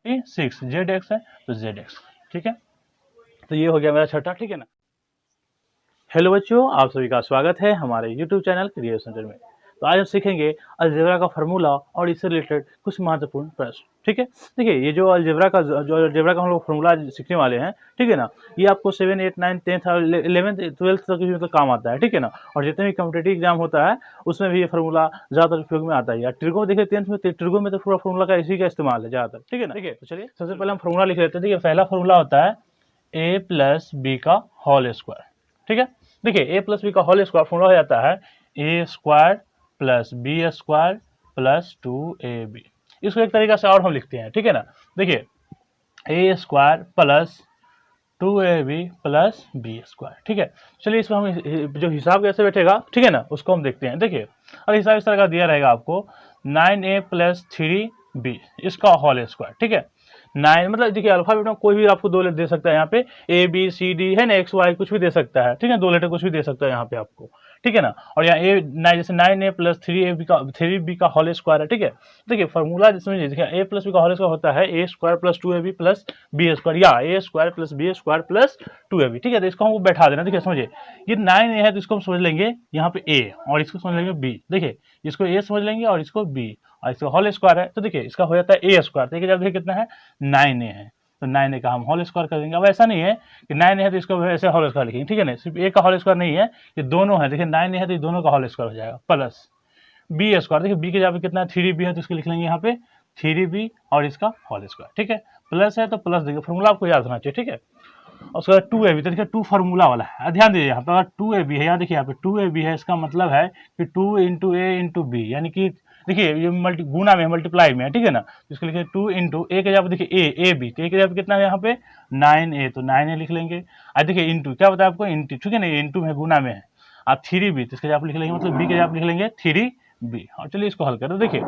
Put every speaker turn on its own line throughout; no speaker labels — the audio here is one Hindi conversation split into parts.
6, जेड एक्स है तो जेड एक्स, ठीक है। तो ये हो गया मेरा छठा, ठीक है ना। हेलो बच्चों, आप सभी का स्वागत है हमारे यूट्यूब चैनल क्रिएशन सेंटर में। तो आज हम सीखेंगे अलजेब्रा का फार्मूला और इससे रिलेटेड कुछ महत्वपूर्ण प्रश्न, ठीक है। देखिए, ये जो अलजेब्रा का हम लोग फार्मूला सीखने वाले हैं, ठीक है ना, ये आपको 7, 8, 9, 10th और 11th 12th तक भी मतलब काम आता है, ठीक है ना। और जितने भी कॉम्पिटेटिव एग्जाम होता है उसमें भी ये फार्मूला ज़्यादातर उपयोग में आता है। ट्रिगो देखिए 10th में, ट्रिगो में तो पूरा फार्मूला का इसी का इस्तेमाल है ज़्यादातर, ठीक है ना। ठीक है, तो चलिए सबसे पहले हम फार्मूला लिख लेते हैं। देखिए, पहला फार्मूला होता है a प्लस बी का होल स्क्वायर, ठीक है। देखिए, a प्लस बी का होल स्क्वायर फॉर्मूला हो जाता है a square plus B square plus 2ab। इसको एक तरीका से और हम लिखते हैं, ठीक है ना। देखिए, a square plus 2ab plus B square, ठीक है। चलिए, इसमें हम जो हिसाब कैसे बैठेगा, ठीक है ना, उसको हम देखते हैं। देखिए, और हिसाब इस तरह का दिया रहेगा आपको 9a प्लस 3b इसका होल स्क्वायर, ठीक है। 9 मतलब देखिए, अल्फाबेट में कोई भी आपको 2 लेटर दे सकता है यहाँ पे, ए बी सी डी है ना, एक्स वाई कुछ भी दे सकता है, ठीक है। 2 लेटर कुछ भी दे सकता है यहाँ पे आपको, ठीक है ना। और यहाँ ए 9 जैसे 9a प्लस 3b का होल स्क्वायर है, ठीक है। देखिए, फॉर्मूला समझिए, देखिए a प्लस बी का होल स्क्वायर होता है a square plus 2ab plus B square, या a square plus B square plus 2ab, ठीक है। तो इसको हमको बैठा देना। देखिए, समझिए, ये 9a है तो इसको हम समझ लेंगे यहाँ पे a और इसको समझ लेंगे b। देखिए, इसको a समझ लेंगे और इसको b, और इसका होल स्क्वायर है तो देखिए इसका हो जाता है a स्क्वायर। देखिए, जब देखिए कितना है 9a है तो 9a का हम होल स्क्वायर कर देंगे। अब ऐसा नहीं है कि 9a है तो इसको ऐसे होल स्क्वायर लिखेंगे, ठीक है ना। सिर्फ a का होल स्क्वायर नहीं है, ये दोनों है। देखिए, 9a है तो ये दोनों का होल स्क्वायर हो जाएगा प्लस बी स्क्वायर। देखिए, b के जगह पे कितना है 3b है तो इसको लिख लेंगे यहाँ पे 3b और इसका होल स्क्वायर, ठीक है। प्लस है तो प्लस देखिए, फॉर्मूला आपको याद होना चाहिए, ठीक है। और उसके बाद 2ab, तो देखिए 2 फार्मूला वाला है। ध्यान दीजिए, यहाँ पर अगर 2ab है, यहाँ देखिए यहाँ पे 2ab है, इसका मतलब है कि 2 इंटू ए इंटू बी, यानी कि देखिए ये गुना में मल्टीप्लाई में है, ठीक है ना। तो इसको लिखिए 2 इंटू ए के जगह देखिए ए बी, तो ए के जगह कितना है यहाँ पे 9a, तो 9a लिख लेंगे। और देखिए इंटू क्या बताया आपको, इंटू, ठीक है ना, इंटू में गुना में है। आप 3b, तो इसके जगह लिख लेंगे, मतलब बी के जगह लिख लेंगे 3b। और चलिए इसको हल करो। देखिए,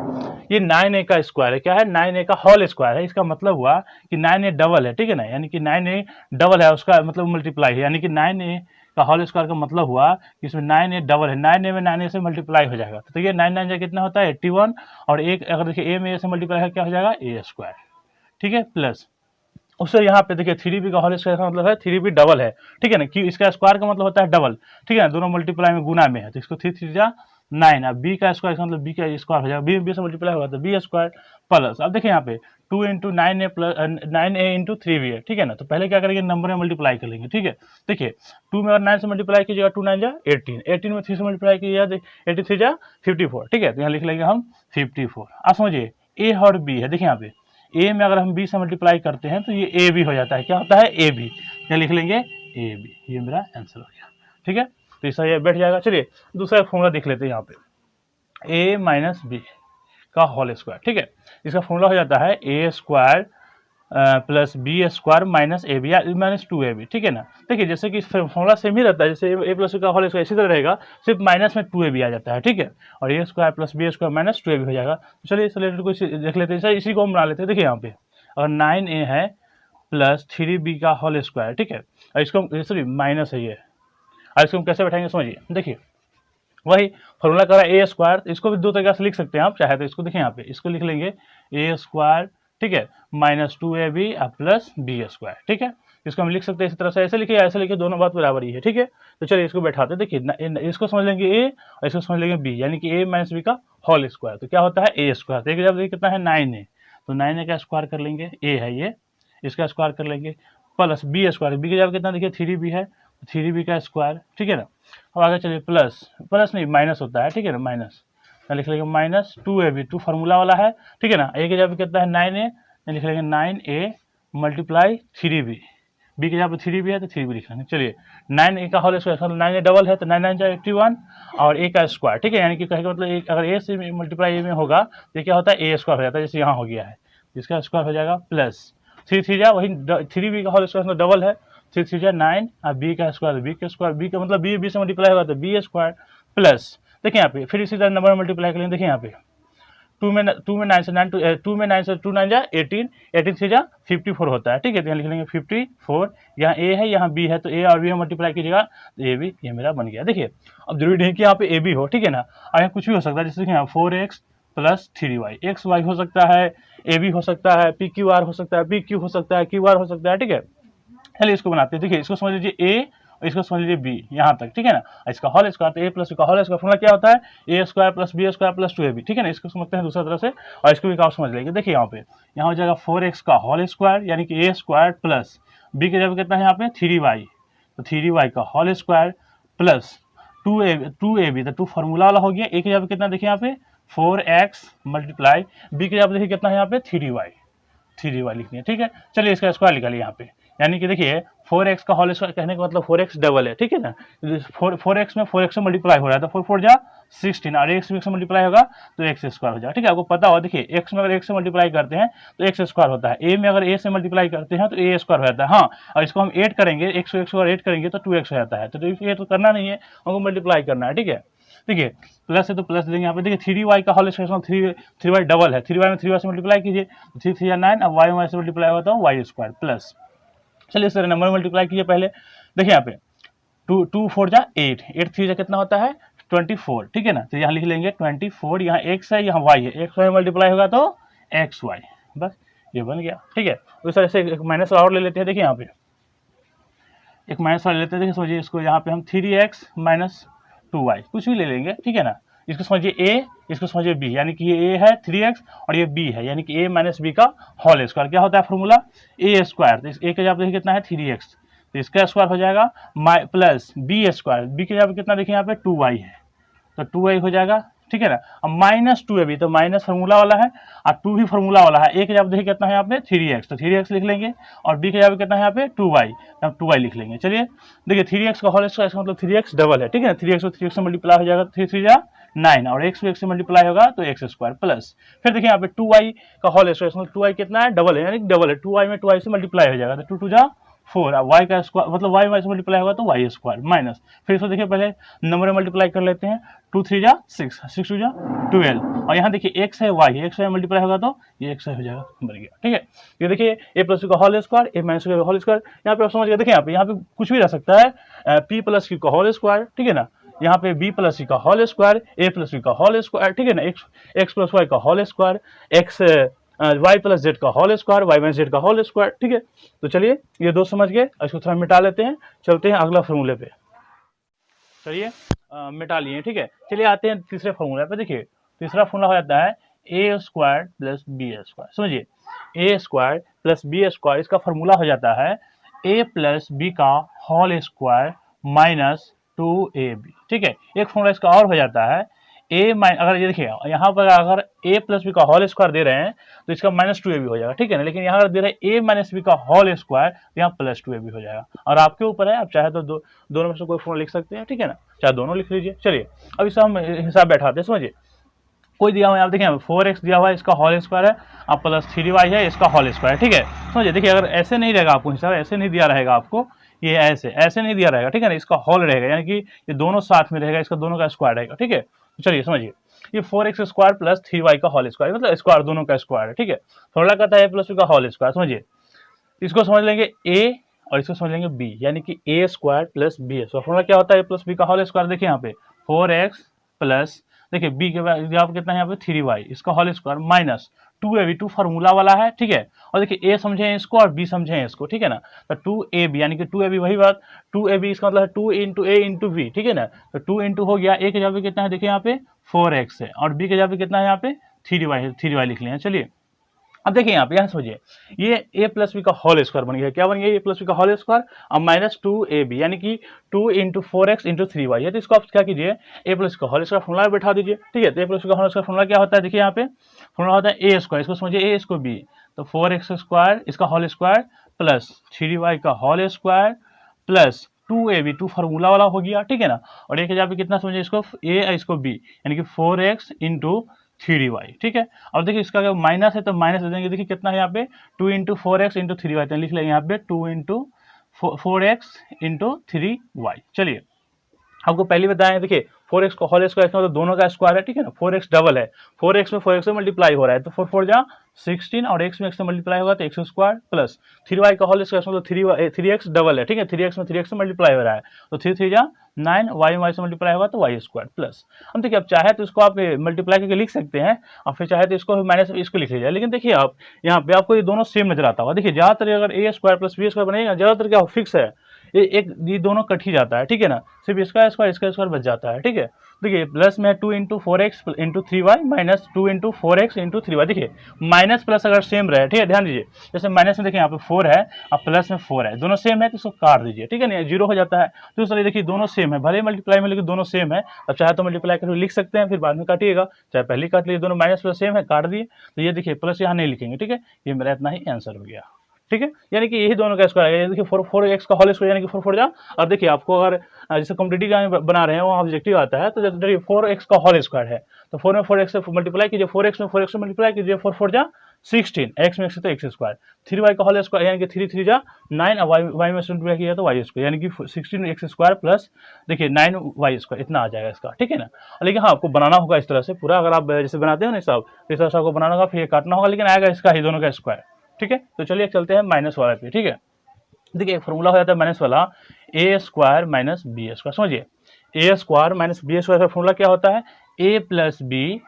ये 9a का स्क्वायर है, क्या है 9a का होल स्क्वायर है। इसका मतलब हुआ कि 9a डबल है, ठीक है ना, यानी कि 9a डबल है, उसका मतलब मल्टीप्लाई है, यानी कि 9a का होल स्क्वायर का मतलब हुआ कि इसमें 9a डबल है, 9a में 9a से मल्टीप्लाई हो जाएगा। तो ये 9 9 कितना होता है 81, और एक अगर देखिए a में a से मल्टीप्लाई है क्या हो जाएगा a स्क्वायर, ठीक है। प्लस उससे यहाँ पे देखिए 3b का होल स्क्वायर का मतलब है 3b डबल है, ठीक है ना, कि इसका स्क्वायर का मतलब होता है डबल, ठीक है ना, दोनों मल्टीप्लाई में गुना में है तो इसको 3 3 जा 9। अब b का स्क्वायर मतलब b का स्क्वायर हो जाएगा, b से मल्टीप्लाई होगा तो b स्क्वायर प्लस, अब देखिए यहाँ पे 2 into 9a plus 9a into 3b है, ठीक है ना। तो पहले क्या करेंगे, नंबर में मल्टीप्लाई कर लेंगे, ठीक है। देखिए 2 में और 9 से मल्टीप्लाई कीजिएगा 2 9 जा 18, 18 में 3 से मल्टीप्लाई कीजिएगा 83 जा 54, ठीक है। तो यहाँ लिख लेंगे हम 54। आप समझिए a और b है, देखिए यहाँ पे a में अगर हम b से मल्टीप्लाई करते हैं तो ये a b हो जाता है, क्या होता है a b, यहाँ लिख लेंगे a b, ये मेरा आंसर हो गया, ठीक है। तो इसका ये बैठ जाएगा। चलिए दूसरा फॉर्मूला देख लेते हैं यहाँ पे a माइनस बी का होल स्क्वायर, ठीक है। इसका फॉर्मूला हो जाता है a square plus B square minus A B या माइनस 2ab, ठीक है ना। देखिए, जैसे कि फॉर्मूला सेम ही रहता है, जैसे a प्लस का होल स्क्वायर इसी तरह रहेगा, सिर्फ माइनस में 2ab आ जाता है, ठीक है। और a square plus B square minus 2ab हो जाएगा। तो चलिए इस रिलेटेड कुछ देख लेते हैं, इसी को हम बना लेते हैं। देखिए यहाँ पे अगर 9a है प्लस 3b का होल स्क्वायर, ठीक है, और इसको सॉरी माइनस है ये, और इसको हम कैसे बैठाएंगे समझिए। देखिए, वही फॉर्मूला करा ए स्क्वायर, इसको भी 2 तरीके से लिख सकते हैं आप चाहे तो। इसको देखिए यहाँ पे, इसको लिख लेंगे ए स्क्वायर, ठीक है, minus 2ab plus B square, ठीक है। इसको हम लिख सकते हैं इसी तरह से, ऐसे लिखिए ऐसे लिखिए, दोनों बात बराबर ही है, ठीक है। तो चलिए इसको बैठाते हैं। देखिए, इसको समझ लेंगे ए और इसको समझ लेंगे बी, यानी कि ए माइनस बी का होल स्क्वायर, तो क्या होता है ए स्क्वायर। देखिए जब देखिए कितना है 9a, तो 9a का स्क्वायर कर लेंगे, ए है ये, इसका स्क्वायर कर लेंगे, प्लस बी स्क्वायर, बी के जगह कितना देखिए 3b है, 3b का स्क्वायर, ठीक है ना। अब आगे चलिए प्लस नहीं माइनस होता है, ठीक है ना, माइनस लिख लेंगे माइनस 2ab, 2 फार्मूला वाला है, ठीक है ना। ए के जगह कितना है 9a, लिख लेंगे 9a मल्टीप्लाई 3b, बी के जगह पर 3b है तो 3b लिख लेंगे। चलिए 9a का होल स्क्वायर, 9a डबल है तो 9 9 जा 81 और a का स्क्वायर, ठीक है, यानी कि कहेगा मतलब एक अगर a से मल्टीप्लाई a में होगा तो क्या होता है a स्क्वायर हो जाता है, जैसे यहाँ हो गया है, इसका स्क्वायर हो जाएगा प्लस 3 3 जा वही 3b का होल स्क्वायर डबल है, 3 3 जा 9 और b का स्क्वायर, b का स्क्वायर, b का मतलब b से मल्टीप्लाई होगा तो b स्क्वायर प्लस, देखिए यहाँ पे फिर इसी तरह नंबर मल्टीप्लाई करेंगे। देखिए यहाँ पे 2 में 9 से 2 9 जा 18, 18 से जा 54 होता है, ठीक है। तो यहाँ लिख लेंगे 54, यहाँ a है यहाँ b है, तो a और b में मल्टीप्लाई कीजिएगा तो a b ये मेरा बन गया। देखिए, अब जरूरी नहीं कि यहाँ पे a b हो, ठीक है ना, और यहाँ कुछ भी हो सकता है, जैसे कि यहाँ 4x plus 3y, x y हो सकता है, ए बी हो सकता है, पी क्यू आर हो सकता है, पी क्यू हो सकता है, क्यू आर हो सकता है, ठीक है। चलिए इसको बनाते हैं। देखिए इसको समझ लीजिए ए और इसको समझ लीजिए बी, यहाँ तक, ठीक है ना। इसका होल स्क्वायर, तो ए प्लस बी का होल स्क्वायर फॉर्मूला क्या होता है, a square plus B square plus 2ab, ठीक है ना। इसको समझते हैं दूसरा तरह से और इसको भी आप समझ लेंगे। देखिए यहाँ पे यहाँ हो जाएगा 4x का होल स्क्वायर यानी कि ए स्क्वायर प्लस बी की जगह कितना है यहाँ पे 3y, तो 3y का होल स्क्वायर प्लस 2ab, तो 2 फार्मूला वाला हो गया। ए की जगह कितना देखिए यहाँ पे 4x मल्टीप्लाई बी की जगह देखिए कितना है यहाँ पे 3y लिखनी है, ठीक है। चलिए इसका स्क्वायर निकालिए यहाँ पे, यानी कि देखिए 4x का होल स्क्वायर कहने का मतलब 4x डबल है, ठीक है ना। 4x में 4x से मल्टीप्लाई हो रहा है तो 4 4 जा 16 और x से मल्टीप्लाई होगा तो x स्क्वायर हो जाएगा, ठीक है। आपको पता हो, देखिए x में अगर x से मल्टीप्लाई करते हैं तो x स्क्वायर होता है, a में अगर a से मल्टीप्लाई करते हैं तो a स्क्वायर हो जाता है। हाँ, और इसको हम ऐड करेंगे, x को x और ऐड करेंगे तो 2x हो जाता है। तो ये तो करना नहीं है, हमको मल्टीप्लाई करना है, ठीक है। देखिए प्लस है तो प्लस देंगे यहाँ पे। देखिए 3y का होल स्क्वायर 3y डबल है, 3y में 3y से मल्टीप्लाई कीजिए, 3 3 9, अब y से मल्टीप्लाई होता है y स्क्वायर प्लस, चलिए सर नंबर मल्टीप्लाई कीजिए पहले। देखिए यहाँ पे 2 4 जा 8, 8 3 जा कितना होता है 24, ठीक है ना। तो यहाँ लिख लेंगे 24, यहाँ x है यहाँ y है, x y मल्टीप्लाई होगा तो एक्स वाई, बस ये बन गया, ठीक है। उस तरह से एक माइनस और ले लेते हैं। देखिए यहाँ पे एक माइनस और ले लेते हैं। देखिए समझिए इसको, यहाँ पे हम 3x माइनस 2y कुछ भी ले लेंगे, ठीक है ना। इसको समझिए a, इसको समझिए b, यानी कि ये a है 3x और ये b है, यानी कि a माइनस b का होल स्क्वायर क्या होता है फॉर्मूला a स्क्वायर। तो इस a के जगह देखिए कितना है 3x, तो इसका स्क्वायर हो जाएगा प्लस b स्क्वायर, b के जगह कितना देखिए यहाँ पे 2y है तो 2y हो जाएगा, ठीक है ना। अब माइनस 2ab, तो माइनस फार्मूला वाला है और 2 भी फार्मूला वाला है। a के जगह देखिए कितना है यहाँ पे 3x, तो 3x लिख लेंगे और b के जगह कितना है यहाँ पे 2y, अब 2y लिख लेंगे। चलिए देखिए 3x का होल स्क्वायर, इसका मतलब 3x डबल है, ठीक है ना। 3x और 3x से मल्टीप्लाई हो जाएगा, 3 3 जा 9 और x से मल्टीप्लाई होगा तो x स्क्वायर प्लस, फिर देखिए यहाँ पे 2y का होल स्क्वायर, मतलब 2y कितना है डबल है, यानी डबल है, 2y में 2y से मल्टीप्लाई हो जाएगा तो 2 2 जा 4, y का स्क्वायर मतलब y से मल्टीप्लाई होगा तो y स्क्वायर माइनस, फिर इसको देखिए पहले नंबर में मल्टीप्लाई कर लेते हैं। 2 3 जा 6, 6 2 जा 12 और यहाँ देखिए x है y, x y मल्टीप्लाई होगा तो ये x हो जाएगा, बन गया, ठीक है। ये देखिए a प्लस का होल स्क्वायर, a माइनस का होल स्क्वायर, यहाँ पे आप समझ गए। देखिए यहाँ पे कुछ भी रह सकता है, p प्लस q का होल स्क्वायर, ठीक है ना। यहाँ पे b प्लस c का whole square, a plus b का होल स्क्वायर, ठीक है ना। x प्लस y का whole square, x y plus z का whole square, y minus z का होल स्क्वायर, ठीक है। तो चलिए ये दो समझ गए, इसको थोड़ा मिटा लेते हैं, चलते हैं अगला फॉर्मूले पे। चलिए मिटा लिए, ठीक है। चलिए आते हैं तीसरे फॉर्मूले पे। देखिए तीसरा फॉर्मूला हो जाता है a square plus B square. समझिए ए स्क्वायर प्लस बी स्क्वायर, इसका फॉर्मूला हो जाता है ए प्लस बी का होल स्क्वायर माइनस 2ab, ठीक है। एक फॉर्मूला इसका और हो जाता है a माइनस, अगर ये देखिए यहाँ पर अगर a प्लस बी का होल स्क्वायर दे रहे हैं तो इसका माइनस 2ab हो जाएगा, ठीक है ना। लेकिन यहाँ अगर दे रहे हैं a माइनस बी का होल स्क्वायर तो यहाँ प्लस 2ab हो जाएगा, और आपके ऊपर है, आप चाहे तो दोनों में से कोई फॉर्मूला लिख सकते हैं, ठीक है ना, चाहे दोनों लिख लीजिए। चलिए अब इसका हम हिसाब बैठाते हैं। समझिए कोई दिया हुआ है, आप देखिए 4x दिया हुआ है, इसका होल स्क्वायर है, अब प्लस 3y है, इसका होल स्क्वायर, ठीक है। समझिए देखिए अगर ऐसे नहीं रहेगा आपको हिसाब, ऐसे नहीं दिया रहेगा आपको, ये ऐसे नहीं दिया रहेगा, ठीक है ना, इसका होल रहेगा, यानी कि ये दोनों साथ में रहेगा, इसका दोनों का स्क्वायर रहेगा, ठीक है। तो चलिए समझिए ये 4x स्क्वायर प्लस 3y का होल स्क्वायर, मतलब स्क्वायर दोनों का स्क्वायर है, ठीक है। थोड़ा कहता है प्लस बी का होल स्क्वायर। समझिए इसको समझ लेंगे a और इसको समझ लेंगे b, यानी कि a square plus B square. Formula क्या होता है प्लस बी का होल स्क्वायर, देखिए यहाँ पे 4x प्लस, देखिए b के बाद कितना है यहाँ पे 3y, इसका whole square minus 2ab, 2 formula वाला है, ठीक है। और देखिए a समझे इसको और b समझे इसको, ठीक है ना। तो 2ab यानी कि 2ab, वही बात 2ab, इसका मतलब है 2 इंटू a इंटू b, ठीक है ना। तो 2 इंटू हो गया, a के जगह कितना है देखिए यहाँ पे 4x है और b के जगह कितना है यहाँ पे 3y है, 3y लिख लिया। चलिए अब देखिए यहाँ समझिए ये a प्लस बी का होल स्क्वायर बन गया, क्या बन गया, a प्लस बी का होल स्क्वायर अब माइनस 2ab, यानी कि 2 इंटू 4x इंटू 3y है। तो इसको आप क्या कीजिए a प्लस का होल स्क्वायर फॉर्मूला बैठा दीजिए, ठीक है। तो a प्लस का होल स्क्वायर फॉर्मूला क्या होता है, देखिए यहाँ पे फॉर्मूला होता है a स्क्वायर, इसको समझिए a, इसको b, तो 4x स्क्वायर इसका होल स्क्वायर प्लस 3y का whole square plus 2ab, 2 formula वाला हो गया, ठीक है ना। और एक हजार पे कितना समझिए इसको a, इसको b, यानी कि 4x इंटू 3y, ठीक है। अब देखिए इसका अगर माइनस है तो माइनस दे देंगे, देखिए कितना है यहाँ पे 2 इंटू 4x इंटू 3y, तो लिख लेंगे यहाँ पे 2 इंटू 4x इंटू 3y। चलिए आपको पहले बताएं, देखिए 4x का होल स्क्वायर मतलब दोनों का स्क्वायर है, ठीक है ना। 4x डबल है, 4x में 4x से मल्टीप्लाई हो रहा है, तो 4 4 जा 16 और x में x से मल्टीप्लाई होगा तो एक्स स्क्वायर प्लस 3y का होल स्क्वायर, मतलब 3x डबल है, ठीक है, 3x में 3x से मल्टीप्लाई हो रहा है तो 3 3 जा 9, y से मल्टीप्लाई होगा तो y स्क्वायर प्लस। हम देखिए, अब चाहे तो इसको आप मल्टीप्लाई करके लिख सकते हैं और फिर चाहे तो इसको माइनस इसको लिख लीजिए। लेकिन देखिए आप यहाँ पे आपको ये दोनों सेम नजर आता होगा। देखिए ज़्यादातर अगर ए स्क्वायर प्लस बी स्क्वायर बनेगा, ज़्यादातर क्या फिक्स है, ये दोनों कट ही जाता है, ठीक है ना, सिर्फ इसका स्क्वायर बच जाता है, ठीक है। देखिए प्लस में 2 into 4x into 3y minus 2 into 4x into 3y। देखिए माइनस प्लस अगर सेम रहे, ठीक है, ध्यान दीजिए, जैसे माइनस में देखिए यहाँ पे 4 है और प्लस में 4 है, दोनों सेम है तो इसको काट दीजिए, ठीक है ना, 0 हो जाता है। तो चलिए देखिए दोनों सेम है, भले मल्टीप्लाई में लेकिन दोनों सेम है। अब चाहे तो मल्टीप्लाई करके लिख सकते हैं, फिर बाद में काटिएगा, चाहे पहले काट लीजिए, दोनों माइनस प्लस सेम है, काट दिए। तो ये देखिए प्लस यहाँ नहीं लिखेंगे, ठीक है, ये मेरा इतना ही आंसर हो गया, ठीक है, यानी कि यही दोनों का स्क्वायर आएगा। देखिए 4x का होल स्क्वायर यानी कि 4 4 जा, और देखिए आपको अगर जैसे कॉम्पिटिटिव का बना रहे हैं वो ऑब्जेक्टिव आता है, तो देखिए 4x का होल स्क्वायर है तो 4 में 4x से मल्टीप्लाई कीजिए, 4x में 4x से मल्टीप्लाई कीजिए, 4 4 जा 16, x में x तो x स्क्वायर, 3y का होल स्क्वायर यानी कि 3 3 जा 9 और y में से मल्टीप्लाई किया तो y स्क्वायर यानी कि 16 x स्क्वायर प्लस देखिए 9 y स्क्वायर, इतना आ जाएगा इसका, ठीक है ना। लेकिन हाँ आपको बनाना होगा इस तरह से पूरा, अगर आप जैसे बनाते हो ना सब, इस तरह से आपको बनाना होगा, फिर ये काटना होगा, लेकिन आएगा इसका ही दोनों का स्क्वायर, ठीक है। तो चलिए चलते हैं माइनस वाला पे, ठीक है। देखिए एक फॉर्मूला हो जाता है माइनस वाला, ए स्क्वायर माइनस बी स्क्वायर। समझिए ए स्क्वायर माइनस बी स्क्वायर का फॉर्मूला क्या होता है, a plus b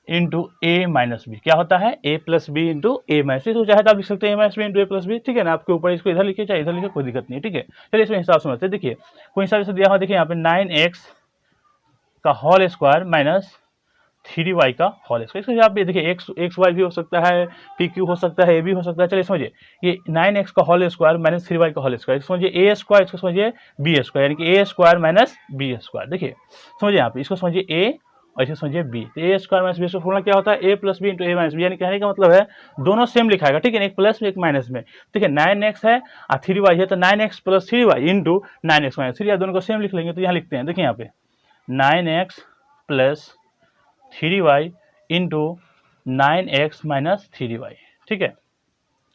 into a minus B. क्या होता है, a plus b into a minus B. तो चाहे तो आप लिख सकते हैं ए माइनस बी इंटू ए प्लस बी, ठीक है ना, आपके ऊपर इसको इधर लिखिए चाहे इधर लिखिए, कोई दिक्कत नहीं है, ठीक है। चलिए इसमें हिसाब समझते हैं। देखिए कोई हिसाब से दिया हुआ, देखिए यहाँ पे 9x का होल स्क्वायर माइनस 3y का होल स्क्वायर। इसके आप देखिए एक्स वाई भी हो सकता है, पी क्यू हो सकता है, ए भी हो सकता है। चलिए समझिए ये 9x का होल स्क्वायर माइनस 3y का होल स्क्वायर, समझिए ए स्क्वायर, इसको समझिए बी स्क्वायर, यानी कि ए स्क्वायर माइनस बी स्क्वायर। देखिए समझिए यहाँ पे इसको समझिए ए और इसको समझिए बी। तो a square minus b square formula क्या होता है, a plus b into a minus b, यानी कहने का मतलब है दोनों सेम लिखाएगा, ठीक है, एक प्लस में एक माइनस में। देखिए 9x है और 3y है तो 9x plus 3y into 9x minus 3, दोनों को सेम लिख लेंगे। तो यहाँ लिखते हैं, देखिए यहाँ पे 9x plus 3y into 9x minus 3y, ठीक है,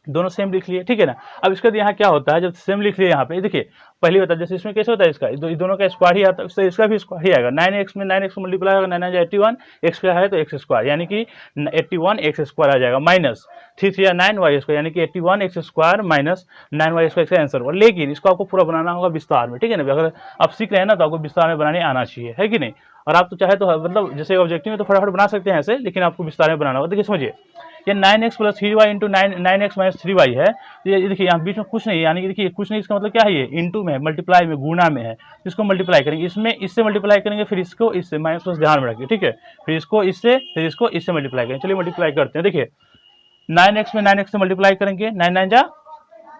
दोनों सेम लिख लिए, ठीक है ना। अब इसका यहाँ क्या होता है, जब सेम लिख लिए यहाँ पे, देखिए पहली होता है जैसे इसमें कैसे होता है, इसका दोनों का स्क्वायर ही आता है, उससे इसका भी स्क्वायर ही आएगा। 9x में 9x को मल्टीप्लाई होगा, 9 9 81, x का है तो x स्क्वायर यानी कि 81 x स्क्वायर आ जाएगा, माइनस 3 3 9 y स्क्वायर यानी कि 81 x square minus 9 y square इसका आंसर होगा। लेकिन इसको आपको पूरा बनाना होगा विस्तार में, ठीक है ना, अगर आप सीख रहे हैं ना तो आपको विस्तार में बनाने आना चाहिए, है कि नहीं। और आप तो चाहे तो मतलब जैसे ऑब्जेक्टिव में तो फटाफट बना सकते हैं ऐसे, लेकिन आपको विस्तार में बनाना होगा। देखिए समझिए ये 9x plus 3y into 9x minus 3y है, ये देखिए यहाँ बीच में कुछ नहीं है, यानी कि देखिए कुछ नहीं, इसका मतलब क्या है, ये इंटू में है, मल्टीप्लाई में, गुणा में है, इसको मल्टीप्लाई करेंगे, इसमें इससे मल्टीप्लाई करेंगे, फिर इसको इससे, माइनस प्लस ध्यान में रखिए, ठीक है, फिर इसको इससे, फिर इसको इससे मल्टीप्लाई करेंगे। चलिए मल्टीप्लाई करते हैं। देखिए 9x में 9x से मल्टीप्लाई करेंगे, 9 9 जा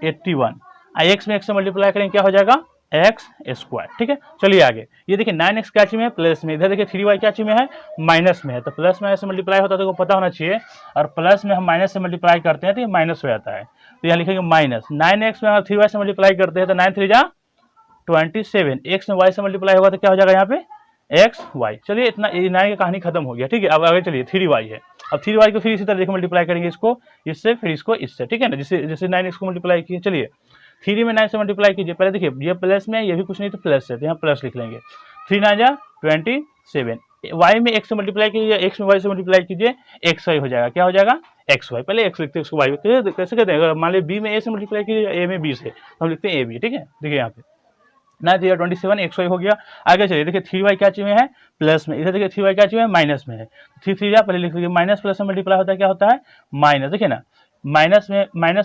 81, x में x से मल्टीप्लाई करेंगे, क्या हो जाएगा एक्स स्क्वायर, ठीक है। चलिए आगे, ये देखिए 9x क्या चीज में है, प्लस में, इधर देखिए 3y क्या चीज में है, माइनस में है, तो प्लस माइनस से मल्टीप्लाई होता है तो पता होना चाहिए, और प्लस में हम माइनस से मल्टीप्लाई करते हैं तो ये माइनस हो जाता है, तो यहाँ लिखेंगे माइनस। 9x में 3y से मल्टीप्लाई करते हैं तो 9 3 जा 27, x में y से मल्टीप्लाई होगा तो क्या हो जाएगा यहाँ पे एक्स वाई। चलिए इतना, ये 9 की कहानी खत्म हो गया, ठीक है। अब आगे चलिए 3y है, अब 3y को फिर इसी तरह देखो मल्टीप्लाई करेंगे, इसको इससे फिर इसको इससे, ठीक है ना, जैसे 9x को मल्टीप्लाई किए। चलिए 3 में 9 से मल्टीप्लाई कीजिए, पहले देखिए ये प्लस में, ये भी कुछ नहीं तो प्लस है, तो यहाँ प्लस लिख लेंगे, 3 9 जा 27, y में x से मल्टीप्लाई कीजिए, x में y से मल्टीप्लाई कीजिए, एक्स वाई हो जाएगा, क्या हो जाएगा एक्स वाई। पहले x लिखते हैं, उसको y कैसे कहते हैं, अगर मान लीजिए b में a से मल्टीप्लाई कीजिए, a में b से, तो हम लिखते हैं ab, ठीक है। देखिए यहाँ पे 9 3 27 एक्स वाई हो गया। आगे चलिए देखिए 3y क्या चीज में है, प्लस में, इधर देखिए 3y क्या चीज में है, माइनस में है, 3 3 जा पहले लिख लीजिए, माइनस प्लस में मल्टीप्लाई होता है, क्या होता है माइनस। देखिए ना माइनस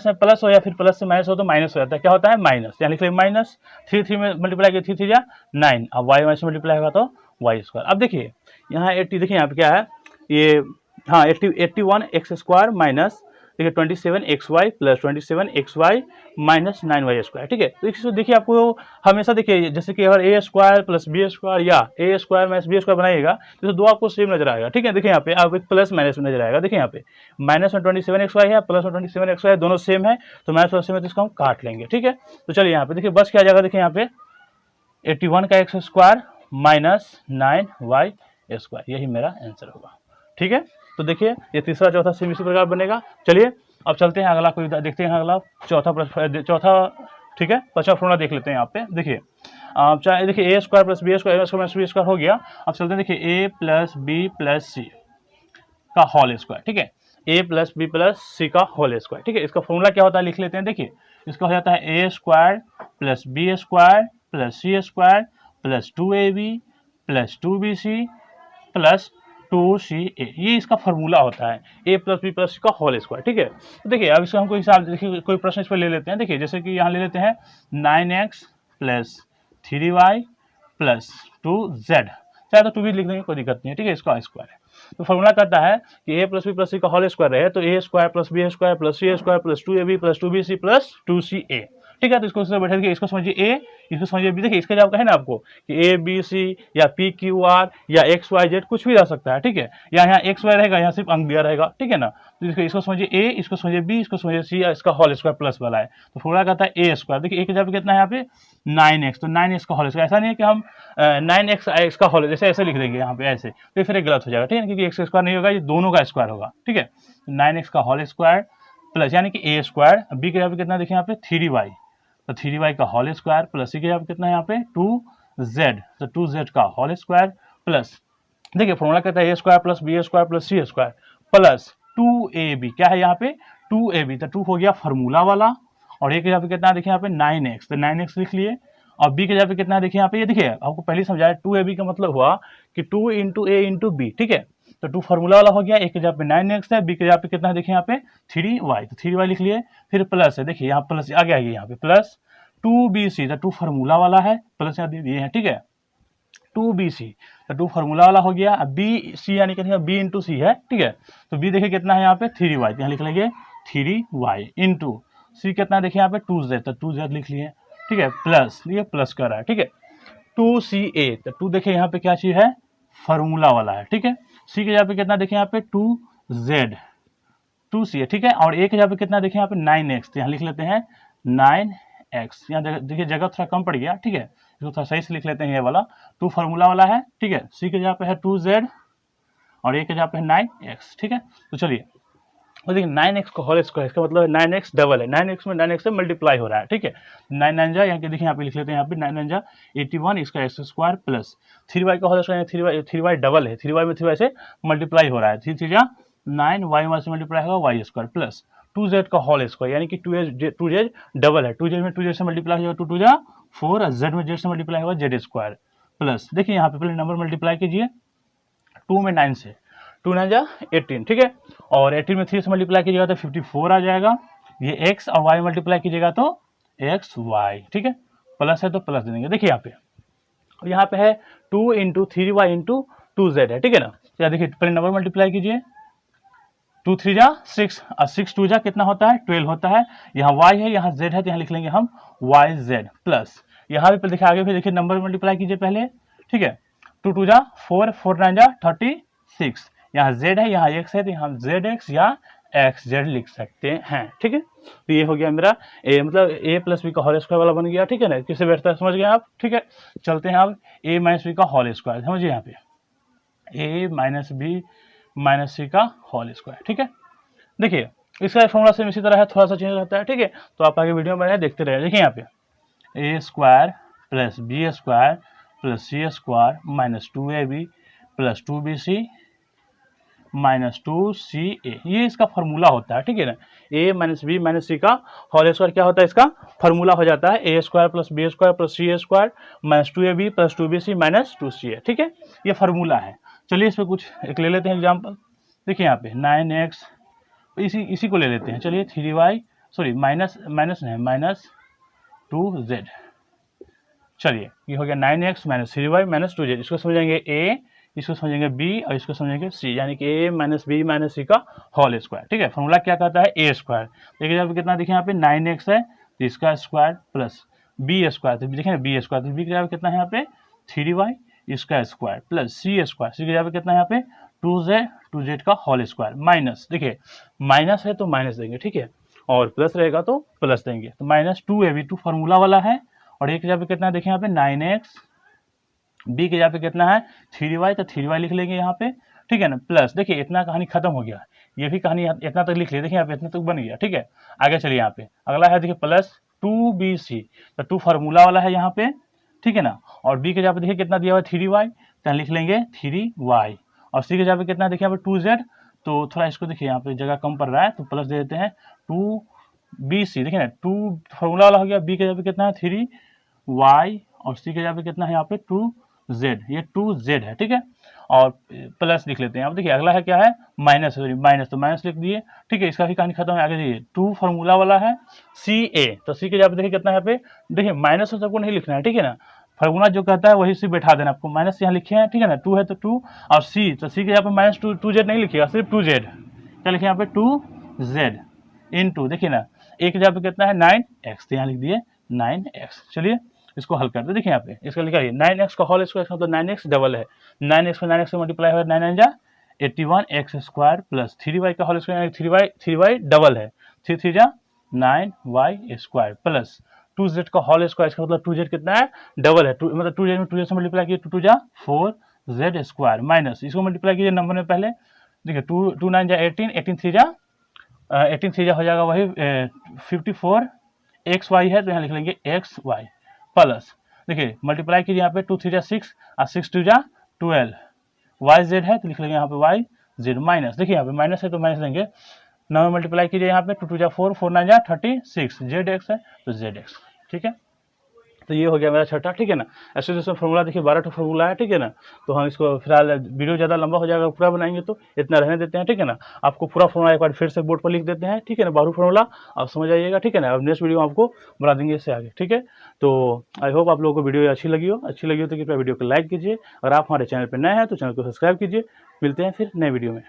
में प्लस हो या फिर प्लस से माइनस हो तो माइनस हो जाता है, क्या होता है माइनस, यहाँ लिख लिया माइनस। 3 3 में मल्टीप्लाई किया, 3 3 जा 9, अब वाई वाई से मल्टीप्लाई होगा तो वाई स्क्वायर। अब देखिए यहाँ 80, देखिए यहाँ पे क्या है ये, हाँ 81 एक्स स्क्वायर माइनस देखिए 27 X Y plus 27 X Y minus 9y square, ठीक है। तो इसको देखिए आपको हमेशा देखिए जैसे कि अगर ए स्क्वायर प्लस बी स्क्वायर या ए स्क्वायर माइनस बी स्क्वायर बनाइएगा तो दो आपको सेम नजर आएगा, ठीक है। देखिए यहाँ पे आप एक प्लस माइनस में नजर आएगा, देखिए यहाँ पे माइनस में 27 एक्स वाई है, प्लस में 27 एक्स वाई, दोनों सेम है, तो माइनस प्लस सेम है तो इसको हम काट लेंगे, ठीक है। तो चलिए यहाँ पे देखिए बस क्या जाएगा, देखिए यहाँ पे 81 का x square minus 9y square, यही मेरा आंसर होगा, ठीक है। तो देखिए ये तीसरा चौथा सेम इसी प्रकार बनेगा। चलिए अब चलते हैं अगला, कोई देखते हैं अगला चौथा, ठीक है, पांचवा फॉर्मूला देख लेते हैं यहाँ पे। देखिए चाहे देखिए a square plus B square minus b square हो गया। अब चलते हैं देखिए a plus b plus c का होल स्क्वायर, ठीक है। A plus b plus c का होल स्क्वायर। ठीक है, इसका फॉर्मूला क्या होता है लिख लेते हैं। देखिए इसका हो जाता है a square plus B square plus C square plus 2ab plus 2bc plus 2ca, ये इसका फॉर्मूला होता है a plus b plus c का होल स्क्वायर। ठीक है, तो देखिए अब इसका हम कोई हिसाब देखिए कोई प्रश्न इस पर ले लेते हैं। देखिए जैसे कि यहाँ ले लेते हैं 9x plus 3y plus 2z, चाहे तो 2 भी लिख देंगे कोई दिक्कत नहीं है। ठीक है, इसका स्क्वायर है। तो फॉर्मूला कहता है कि a plus b plus c का होल स्क्वायर है तो a square plus B square plus C square plus 2ab plus 2bc plus 2ca। ठीक है, तो इसको बैठे देखिए, इसको समझिए ए, इसको समझिए बी। देखिए इसका जवाब है ना आपको कि ए बी सी या पी क्यू आर या एक्स वाई जेड कुछ भी रह सकता है। ठीक है, या यहाँ एक्स वाई रहेगा, यहाँ सिर्फ अंक दिया रहेगा। ठीक है ना, तो इसको समझिए ए, इसको समझिए बी, इसको समझिए सी, इसका होल स्क्वायर प्लस वाला है। तो फॉर्मूला कहता है ए स्क्वायर। देखिए ए के जवाब कितना है यहाँ पे 9x, तो 9x का होल स्क्वायर। ऐसा नहीं है कि हम 9x का होल जैसे ऐसे लिख देंगे यहाँ पे ऐसे, तो फिर गलत हो जाएगा। ठीक है, क्योंकि एक्स स्क्वायर नहीं होगा, ये दोनों का स्क्वायर होगा। ठीक है, 9x का होल स्क्वायर प्लस यानी कि ए स्क्वायर, बी के जवाब कितना देखिए यहाँ पे 3y, तो 3y का होल स्क्वायर प्लस सी के जवाब कितना है यहाँ पे 2z, तो 2z का होल स्क्वायर प्लस देखिए फॉर्मूला कहता है a square plus B square plus C square plus 2ab, क्या है यहाँ पे 2ab, तो 2 हो गया फॉर्मूला वाला, और ए के जगह पे कितना देखिए यहाँ पे 9x, तो 9x लिख लिए, और बी के जगह पे कितना देखिए यहाँ पे, ये देखिए आपको पहले समझाया 2ab का मतलब हुआ कि 2 इंटू ए इंटू बी। ठीक है, तो 2 फॉर्मूला वाला हो गया, ए के जगह पे 9x है, बी के जगह पे कितना देखिए यहाँ पे 3y, तो 3y लिख लिए, फिर प्लस है, देखिए यहाँ प्लस आ गया यहाँ पे प्लस 2bc, तो 2 फॉर्मूला वाला है, प्लस यहाँ दे दिए हैं। ठीक है, 2bc, तो 2 फॉर्मूला वाला हो गया। अब bc यानी कि b इंटू सी है। ठीक है, तो b देखिए कितना है यहाँ पे 3y, यहाँ लिख लेंगे 3y इंटू सी कितना देखिए यहाँ पे 2z, तो 2z लिख लिए। ठीक है, प्लस ये प्लस कर रहा है। ठीक है, 2ca, तो 2 देखिए यहाँ पे क्या चीज है फॉर्मूला वाला है। ठीक है, सी के जगह पे कितना देखिए यहाँ पे 2z 2ca। ठीक है, और a के जगह पे कितना देखिए यहाँ पे 9x, तो यहाँ लिख लेते हैं 9x, यहाँ देखिए जगह थोड़ा कम पड़ गया। ठीक है, इसको थोड़ा सही से लिख लेते हैं, ये वाला 2 फॉर्मूला वाला है। ठीक है, सी के जगह पे है 2z और a के जगह पे है 9x। ठीक है, तो चलिए और देखिए 9x का होल स्क्वायर, इसका मतलब 9x डबल है, 9x में 9x से मल्टीप्लाई हो रहा है। ठीक है, 9 9 जा, यहाँ के देखिए यहाँ पे लिख लेते हैं, यहाँ पे 9 9 जा 81, इसका एक्स स्क्वायर प्लस 3y का होल स्क्वायर, 3y डबल है, 3y में 3y से मल्टीप्लाई हो रहा है, 3 3 जा 9, y से मल्टीप्लाई होगा वाई स्क्वायर प्लस 2z का होल स्क्वायर, यानी कि 2z डबल है, 2z में 2z से मल्टीप्लाई होगा 2 2 जा 4, z में z से मल्टीप्लाई होगा z स्क्वायर प्लस देखिए यहाँ पे पहले नंबर मल्टीप्लाई कीजिए 2 में 9 से, 2 9 जा 18। ठीक है, और 18 में 3 से मल्टीप्लाई कीजिएगा तो 54 आ जाएगा, ये x और y मल्टीप्लाई कीजिएगा तो एक्स वाई। ठीक है, प्लस है तो प्लस दे देंगे। देखिए यहाँ पे, और यहाँ पे है 2 इंटू 3y इंटू 2z है। ठीक है ना, तो देखिए पहले नंबर मल्टीप्लाई कीजिए, 2 3 जा 6 और 6 2 जा कितना होता है 12 होता है, यहाँ y है यहाँ z है, तो यहाँ लिख लेंगे हम yz प्लस यहाँ पे देखिए आगे भी देखिए नंबर मल्टीप्लाई कीजिए पहले। ठीक है, 2 2 जा 4, 4 9 जा 36, यहाँ z है यहाँ x है, तो यहाँ zx या xz लिख सकते हैं। ठीक है, तो ये हो गया मेरा a, मतलब a प्लस बी का होल स्क्वायर वाला बन गया। ठीक है ना, किससे बैठता है समझ गए आप। ठीक है, चलते हैं अब a माइनस बी का होल स्क्वायर, समझिए यहाँ पे a माइनस बी माइनस सी का होल स्क्वायर। ठीक है, देखिए इसका फॉर्मूला सेम इसी तरह है, थोड़ा सा चेंज रहता है। ठीक है, तो आप आगे वीडियो में देखते रहे। देखिए यहाँ पे a square plus B square plus C square minus 2ab plus 2bc minus 2ca, ये इसका फॉर्मूला होता है। ठीक है ना, a माइनस बी माइनस सी का होल स्क्वायर क्या होता है, इसका फॉर्मूला हो जाता है a square plus B square plus C square minus 2ab plus 2bc minus 2ca। ठीक है, ये फॉर्मूला है। चलिए इस पर कुछ एक ले लेते हैं एग्जाम्पल। देखिए यहाँ पे 9x, इसी को ले लेते हैं। चलिए 3y सॉरी माइनस नहीं माइनस 2z, चलिए ये हो गया 9x minus 3y minus 2z, इसको समझेंगे a, इसको समझेंगे b और इसको समझेंगे c, यानी कि a माइनस बी माइनस सी का होल स्क्वायर। ठीक है, फॉर्मूला क्या कहता है a स्क्वायर, देखिए यहाँ पे कितना देखिए यहाँ पे 9x है, तो इसका स्क्वायर प्लस b स्क्वायर, तो देखिए b स्क्वायर, तो b के जगह कितना है यहाँ पे 3y इसका स्क्वायर प्लस सी स्क्वायर, सी के जगह कितना है यहाँ पे 2z का होल स्क्वायर माइनस, देखिए माइनस है तो माइनस देंगे। ठीक है, और प्लस रहेगा तो प्लस देंगे, तो माइनस 2ab 2 फॉर्मूला वाला है, और एक जगह पे कितना है देखिए यहाँ पे 9x, बी के जगह पे कितना है 3y, तो 3y लिख लेंगे यहाँ पे। ठीक है ना, प्लस देखिए इतना कहानी खत्म हो गया, ये भी कहानी इतना तक लिख लिया, देखिए यहाँ पे इतना तक बन गया। ठीक है, आगे चलिए यहाँ पे अगला है देखिए प्लस 2bc, तो 2 फार्मूला वाला है यहाँ पे। ठीक है ना, और बी के जगह पे देखिए कितना दिया हुआ है 3y, तो लिख लेंगे 3y, और सी के जगह पे कितना देखिए यहाँ पे 2z, तो थोड़ा इसको देखिए यहाँ पे जगह कम पड़ रहा है, तो प्लस दे देते हैं 2BC। देखिए ना 2 फॉर्मूला वाला हो गया, B के जगह पे कितना है 3Y और C के जगह पे कितना है यहाँ पे 2Z, ये 2Z है, ठीक है। और प्लस लिख लेते हैं। अब देखिए अगला है क्या है माइनस, माइनस तो माइनस लिख दिए, ठीक है। इसका भी कहानी खत्म है। आगे देखिए 2 फॉर्मूला वाला है CA, तो C के जगह पे देखिए कितना है यहाँ पे, देखिए माइनस तो सबको नहीं लिखना है, ठीक है ना। फॉर्मूला जो कहता है वही सी बैठा देना, आपको माइनस यहाँ लिखे हैं, ठीक है ना। 2 है तो 2 और C, तो C के यहाँ पे माइनस 2Z नहीं लिखिएगा, सिर्फ 2Z। क्या लिखे यहाँ पे 2Z इंटू, देखिए ना एक जगह पे कितना है 9x, तो यहाँ लिख दिए 9x। चलिए इसको हल करते, देखिए यहाँ पे इसका लिखा है 9x का होल स्क्वायर, मतलब 9x डबल है, 9x में 9x से मल्टीप्लाई हुआ 9 जा 81x स्क्वायर प्लस 3y का होल स्क्वायर, 3y डबल है, 3 जा 9y स्क्वायर प्लस 2z का होल स्क्वायर, इसका मतलब 2z कितना है डबल है, मतलब 2z में 2z से मल्टीप्लाई कीजिए 2 जा 4z स्क्वायर माइनस इसको मल्टीप्लाई कीजिए नंबर में पहले, देखिए 2 9 जा 18, 18 3 जा हो जाएगा वही 54xy है, तो यहाँ लिख लेंगे xy प्लस, देखिए मल्टीप्लाई कीजिए यहाँ पे 2 3 जा 6 और 6 2 जा 12, yz है तो लिख लेंगे यहाँ पे yz माइनस, देखिए यहाँ पे माइनस है तो माइनस लेंगे, 9 में मल्टीप्लाई कीजिए यहाँ पे 2 2 जा 4, 4 9 जा 36, zx है तो zx, ठीक है। तो ये हो गया मेरा छठा, ठीक है ना। ऐसे जैसे फॉर्मूला देखिए 12 फॉर्मूला है, ठीक है ना। तो हम इसको फिलहाल वीडियो ज़्यादा लंबा हो जाएगा, पूरा बनाएंगे तो इतना रहने देते हैं, ठीक है ना। आपको पूरा फॉर्मूला एक बार फिर से बोर्ड पर लिख देते हैं, ठीक है ना, 12 फॉर्मूला आप समझ आइएगा, ठीक है ना। अब नेक्स्ट वीडियो आपको बना देंगे इससे आगे, ठीक है। तो आई होप आप लोगों को वीडियो अच्छी लगी हो तो कृपया वीडियो को लाइक कीजिए। अगर आप हमारे चैनल पर नए हैं तो चैनल को सब्सक्राइब कीजिए। मिलते हैं फिर नए वीडियो में।